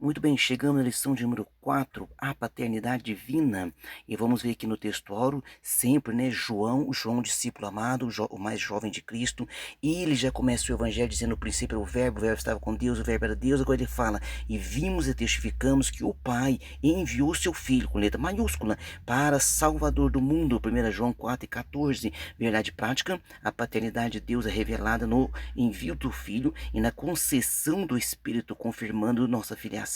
Muito bem, chegamos na lição de número 4, a paternidade divina. E vamos ver aqui no textuário, sempre, né, João, discípulo amado, o mais jovem de Cristo, e ele já começa o evangelho dizendo: no princípio era o verbo estava com Deus, o verbo era Deus. Agora ele fala: e vimos e testificamos que o Pai enviou seu Filho, com letra maiúscula, para Salvador do mundo. 1 João 4:14. Verdade prática: a paternidade de Deus é revelada no envio do Filho e na concessão do Espírito, confirmando nossa filiação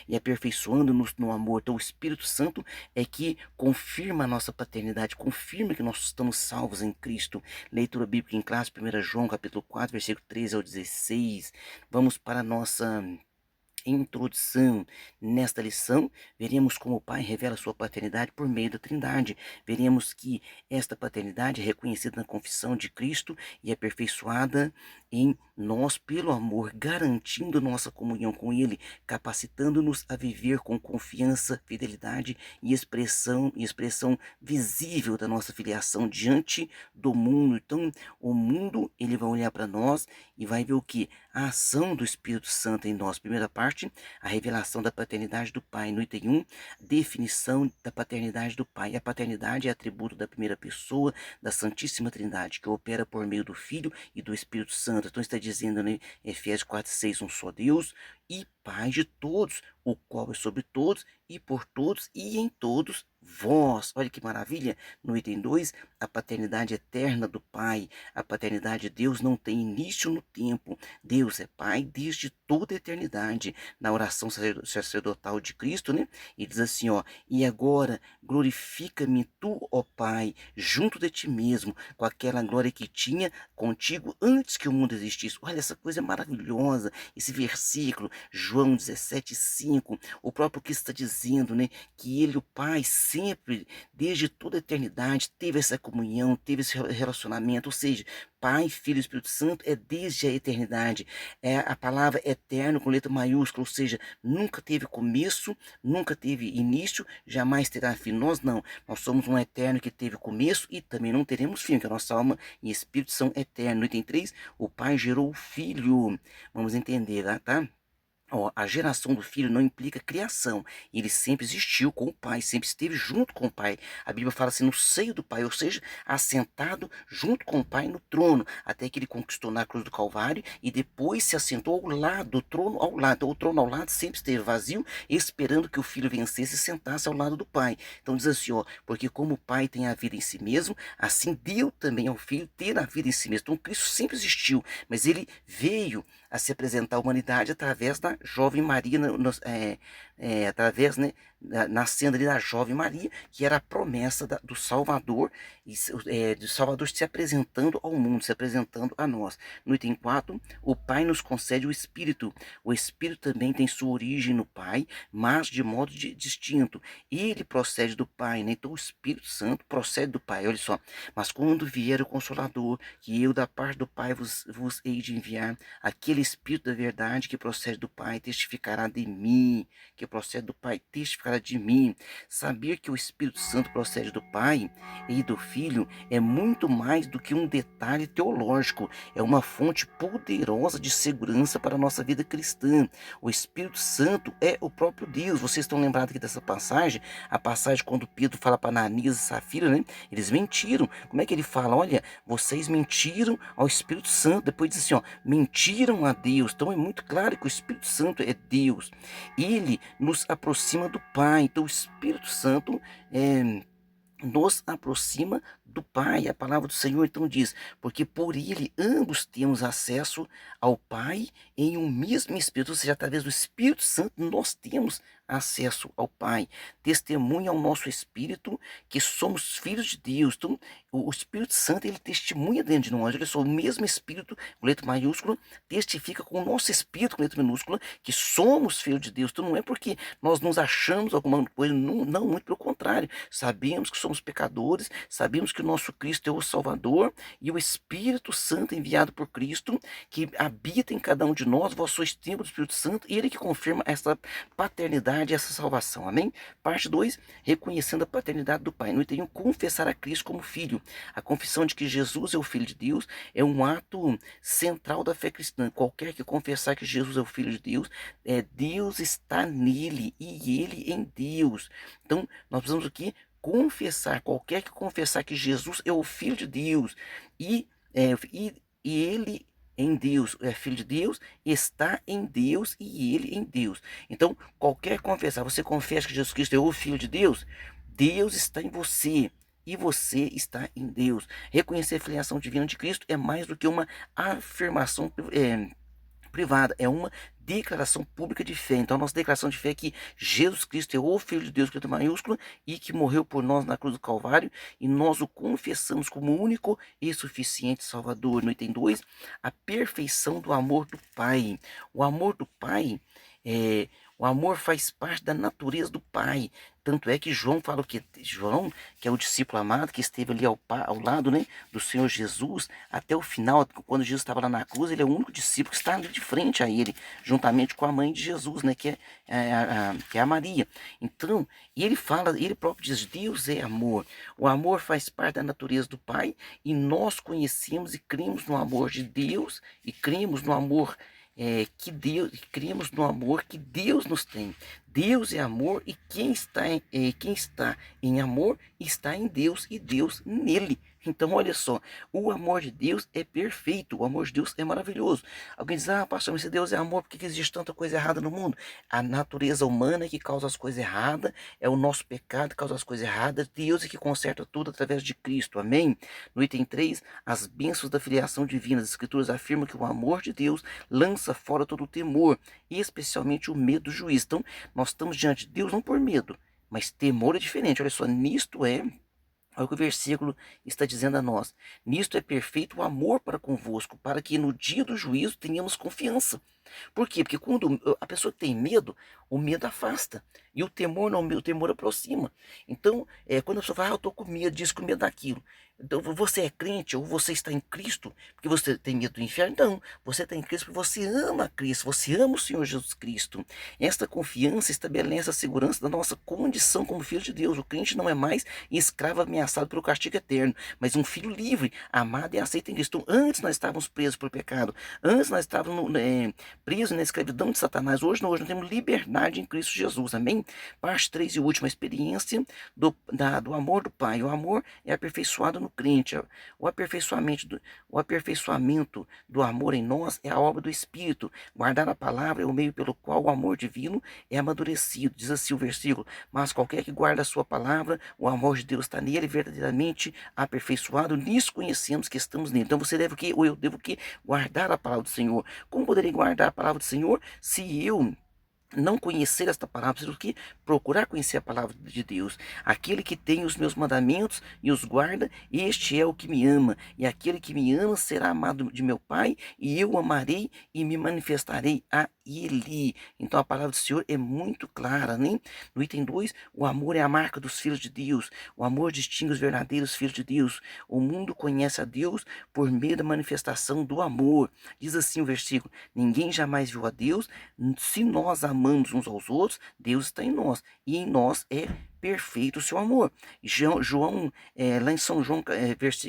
e aperfeiçoando-nos no amor. Então o Espírito Santo é que confirma a nossa paternidade, confirma que nós estamos salvos em Cristo. Leitura bíblica em classe, 1 João capítulo 4, versículo 13 ao 16. Vamos para a nossa introdução. Nesta lição, veremos como o Pai revela sua paternidade por meio da Trindade. Veremos que esta paternidade é reconhecida na confissão de Cristo e aperfeiçoada em nós pelo amor, garantindo nossa comunhão com Ele, capacitando-nos a viver com confiança, fidelidade e expressão visível da nossa filiação diante do mundo. Então, o mundo, ele vai olhar para nós e vai ver o que? A ação do Espírito Santo em nós. Primeira parte, a revelação da paternidade do Pai. No item 1, definição da paternidade do Pai. A paternidade é atributo da primeira pessoa da Santíssima Trindade, que opera por meio do Filho e do Espírito Santo. Então está dizendo, né, Efésios 4:6, um só Deus e Pai de todos, o qual é sobre todos e por todos e em todos vós. Olha que maravilha. No item 2, a paternidade eterna do Pai. A paternidade de Deus não tem início no tempo. Deus é Pai desde toda a eternidade. Na oração sacerdotal de Cristo, né? E diz assim, ó: e agora glorifica-me tu, ó Pai, junto de ti mesmo, com aquela glória que tinha contigo antes que o mundo existisse. Olha, essa coisa maravilhosa, esse versículo, João 17:5, o próprio Cristo está dizendo, né, que ele, o Pai, sempre, desde toda a eternidade, teve essa comunhão, teve esse relacionamento. Ou seja, Pai, Filho e Espírito Santo é desde a eternidade. É a palavra eterno com letra maiúscula, ou seja, nunca teve começo, nunca teve início, jamais terá fim. Nós não. Nós somos um eterno que teve começo e também não teremos fim, porque a nossa alma e espírito são eternos. Item 3, o Pai gerou o Filho. Vamos entender, tá? Ó, a geração do filho não implica criação. Ele sempre existiu com o pai, sempre esteve junto com o pai. A Bíblia fala assim, no seio do pai, ou seja, assentado junto com o pai no trono, até que ele conquistou na cruz do Calvário e depois se assentou ao lado, do trono ao lado. Então, o trono ao lado sempre esteve vazio, esperando que o filho vencesse e sentasse ao lado do pai. Então diz assim, ó: porque como o pai tem a vida em si mesmo, assim deu também ao filho ter a vida em si mesmo. Então Cristo sempre existiu, mas ele veio a se apresentar à humanidade através da jovem Maria, através, né, nascendo ali da jovem Maria, que era a promessa do Salvador, do Salvador se apresentando ao mundo, se apresentando a nós. No item 4, o Pai nos concede o Espírito. O Espírito também tem sua origem no Pai, mas de modo distinto. Ele procede do Pai, né? Então o Espírito Santo procede do Pai. Olha só: mas quando vier o Consolador, que eu da parte do Pai vos hei de enviar, aquele Espírito da verdade que procede do Pai testificará de mim, que procede do Pai testificará de mim. Saber que o Espírito Santo procede do Pai e do Filho é muito mais do que um detalhe teológico, é uma fonte poderosa de segurança para a nossa vida cristã. O Espírito Santo é o próprio Deus. Vocês estão lembrados aqui dessa passagem? A passagem quando Pedro fala para Ananias e Safira, né? Eles mentiram. Como é que ele fala? Olha, vocês mentiram ao Espírito Santo. Depois diz assim, ó: mentiram a Deus. Então é muito claro que o Espírito Santo é Deus. Ele nos aproxima do Pai. Então o Espírito Santo nos aproxima do Pai. A palavra do Senhor então diz: porque por ele ambos temos acesso ao Pai em um mesmo Espírito. Ou seja, através do Espírito Santo nós temos acesso ao Pai. Testemunha ao nosso espírito que somos filhos de Deus. Então o Espírito Santo, ele testemunha dentro de nós. Olha só, o mesmo Espírito, com letra maiúscula, testifica com o nosso espírito, com letra minúscula, que somos filhos de Deus. Então não é porque nós nos achamos alguma coisa, não, não, muito pelo contrário. Sabemos que somos pecadores, sabemos que o nosso Cristo é o Salvador e o Espírito Santo enviado por Cristo, que habita em cada um de nós, vós sois templo do Espírito Santo, e ele que confirma essa paternidade e essa salvação. Amém? Parte 2, reconhecendo a paternidade do Pai. No item 1, confessar a Cristo como Filho. A confissão de que Jesus é o Filho de Deus é um ato central da fé cristã. Qualquer que confessar que Jesus é o Filho de Deus, Deus está nele e ele em Deus. Então, nós precisamos aqui confessar, qualquer que confessar que Jesus é o Filho de Deus e, e ele em Deus, é filho de Deus, está em Deus e ele em Deus. Então, qualquer confessar, você confessa que Jesus Cristo é o Filho de Deus, Deus está em você e você está em Deus. Reconhecer a filiação divina de Cristo é mais do que uma afirmação privada, é uma declaração pública de fé. Então, a nossa declaração de fé é que Jesus Cristo é o Filho de Deus, com letra maiúscula, e que morreu por nós na cruz do Calvário, e nós o confessamos como único e suficiente Salvador. No item 2, a perfeição do amor do Pai. O amor do Pai o amor faz parte da natureza do Pai. Tanto é que João fala que João, que é o discípulo amado, que esteve ali ao lado, né, do Senhor Jesus, até o final, quando Jesus estava lá na cruz, ele é o único discípulo que está ali de frente a ele, juntamente com a mãe de Jesus, né, que é a Maria. Então, ele fala, ele próprio diz, Deus é amor. O amor faz parte da natureza do Pai, e nós conhecemos e cremos no amor de Deus, e cremos no amor cremos no amor que Deus nos tem. Deus é amor, e quem está em amor está em Deus e Deus nele. Então, olha só, o amor de Deus é perfeito, o amor de Deus é maravilhoso. Alguém diz, pastor, mas se Deus é amor, por que existe tanta coisa errada no mundo? A natureza humana é que causa as coisas erradas, é o nosso pecado que causa as coisas erradas, Deus é que conserta tudo através de Cristo, amém? No item 3, as bênçãos da filiação divina. As Escrituras afirmam que o amor de Deus lança fora todo o temor, e especialmente o medo do juízo. Então, nós estamos diante de Deus não por medo, mas temor é diferente. Olha só, olha o que o versículo está dizendo a nós. Nisto é perfeito o amor para convosco, para que no dia do juízo tenhamos confiança. Por quê? Porque quando a pessoa tem medo, o medo afasta. E o temor não, o temor aproxima. Então, quando a pessoa fala, eu estou com medo disso, com medo daquilo. Então, você é crente ou você está em Cristo porque você tem medo do inferno? Não, você está em Cristo porque você ama Cristo, você ama o Senhor Jesus Cristo. Esta confiança estabelece a segurança da nossa condição como filho de Deus. O crente não é mais escravo ameaçado pelo castigo eterno, mas um filho livre, amado e aceito em Cristo. Então, antes nós estávamos presos por pecado, antes nós estávamos presos na escravidão de Satanás. Hoje nós temos liberdade em Cristo Jesus, amém? Parte 3 e última, experiência do amor do Pai. O amor é aperfeiçoado no crente. O aperfeiçoamento do amor em nós é a obra do Espírito. Guardar a palavra é o meio pelo qual o amor divino é amadurecido. Diz assim o versículo, mas qualquer que guarda a sua palavra, o amor de Deus está nele, verdadeiramente aperfeiçoado. Nisso conhecemos que estamos nele. Então você deve o quê? Ou eu devo o quê? Guardar a palavra do Senhor. Como poderei guardar a palavra do Senhor se eu não conhecer esta palavra? Preciso que procurar conhecer a palavra de Deus. Aquele que tem os meus mandamentos e os guarda, este é o que me ama. E aquele que me ama será amado de meu Pai, e eu o amarei e me manifestarei a ele. Então a palavra do Senhor é muito clara, né? No item 2, o amor é a marca dos filhos de Deus. O amor distingue os verdadeiros filhos de Deus. O mundo conhece a Deus por meio da manifestação do amor. Diz assim o versículo, ninguém jamais viu a Deus. Se nós amamos uns aos outros, Deus está em nós, e em nós é perfeito o seu amor. João, lá em São João,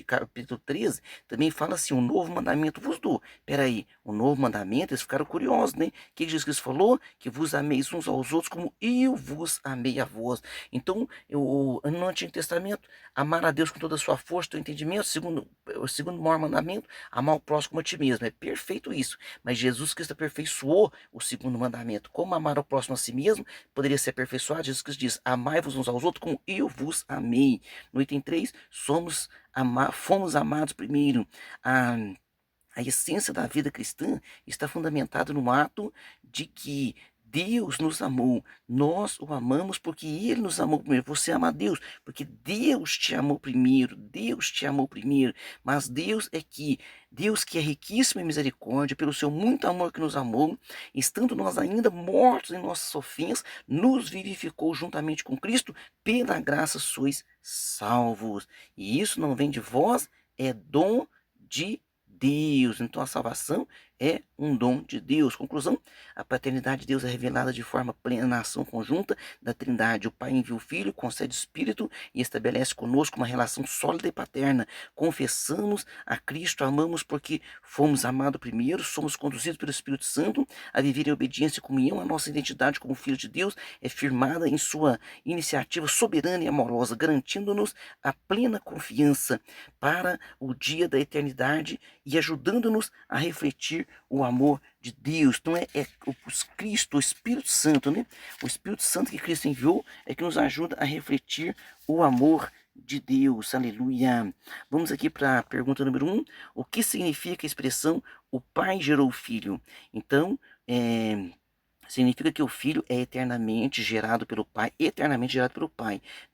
capítulo 13, também fala assim, um novo mandamento vos dou. Peraí, um novo mandamento, eles ficaram curiosos, né? O que Jesus Cristo falou? Que vos ameis uns aos outros como eu vos amei a vós. Então, no Antigo Testamento, amar a Deus com toda a sua força, teu entendimento, o segundo maior mandamento, amar o próximo como a ti mesmo. É perfeito isso. Mas Jesus Cristo aperfeiçoou o segundo mandamento. Como amar o próximo a si mesmo poderia ser aperfeiçoado? Jesus Cristo diz, amai-vos uns aos outros como eu vos amei. No item 3, fomos amados primeiro. A essência da vida cristã está fundamentada no ato de que Deus nos amou, nós o amamos porque Ele nos amou primeiro. Você ama a Deus porque Deus te amou primeiro, Deus te amou primeiro. Mas Deus que é riquíssimo em misericórdia, pelo seu muito amor que nos amou, estando nós ainda mortos em nossas ofensas, nos vivificou juntamente com Cristo, pela graça sois salvos. E isso não vem de vós, é dom de Deus. Então a salvação é um dom de Deus. Conclusão: a paternidade de Deus é revelada de forma plena na ação conjunta da Trindade. O Pai envia o Filho, concede o Espírito e estabelece conosco uma relação sólida e paterna. Confessamos a Cristo, amamos porque fomos amados primeiro, somos conduzidos pelo Espírito Santo a viver em obediência e comunhão. A nossa identidade como filho de Deus é firmada em sua iniciativa soberana e amorosa, garantindo-nos a plena confiança para o dia da eternidade e ajudando-nos a refletir o amor de Deus. Então é o Cristo, o Espírito Santo, né? O Espírito Santo que Cristo enviou é que nos ajuda a refletir o amor de Deus. Aleluia. Vamos aqui para a pergunta número 1. O que significa a expressão o Pai gerou o Filho? Então, significa que o Filho é eternamente gerado pelo Pai,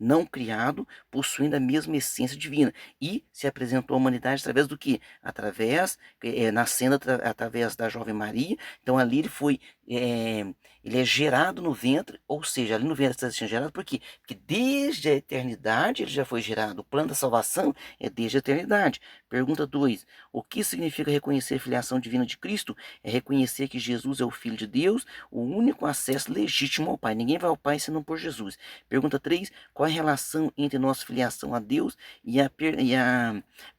não criado, possuindo a mesma essência divina, e se apresentou à humanidade através do que? Nascendo através da jovem Maria. Então ali ele é gerado no ventre, ou seja, ali no ventre está sendo gerado, por quê? Porque desde a eternidade ele já foi gerado. O plano da salvação é desde a eternidade. Pergunta 2. O que significa reconhecer a filiação divina de Cristo? É reconhecer que Jesus é o Filho de Deus, o único acesso legítimo ao Pai. Ninguém vai ao Pai senão por Jesus. Pergunta 3. Qual é a relação entre nossa filiação a Deus e a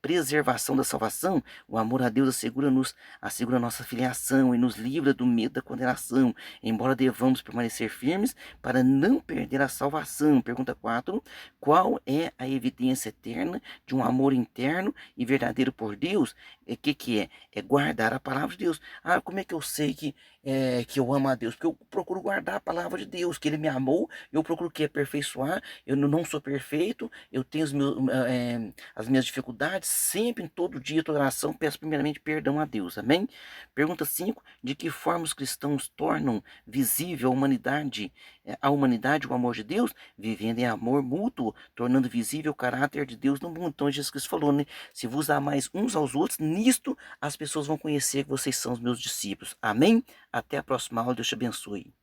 preservação da salvação? O amor a Deus assegura nossa filiação e nos livra do medo da condenação, embora devamos permanecer firmes para não perder a salvação. Pergunta 4. Qual é a evidência eterna de um amor interno e verdadeiro por Deus? O que é? É guardar a palavra de Deus. Ah, como é que eu sei que eu amo a Deus? Porque eu procuro guardar a palavra de Deus, que Ele me amou, eu procuro aperfeiçoar. Eu não sou perfeito, eu tenho as minhas dificuldades, sempre, em todo dia, toda oração, peço primeiramente perdão a Deus. Amém? Pergunta 5. De que forma os cristãos tornam visível a humanidade o amor de Deus? Vivendo em amor mútuo, tornando visível o caráter de Deus no mundo. Então Jesus Cristo falou, né? Se vos amais uns aos outros, nisto as pessoas vão conhecer que vocês são os meus discípulos. Amém? Até a próxima aula. Deus te abençoe.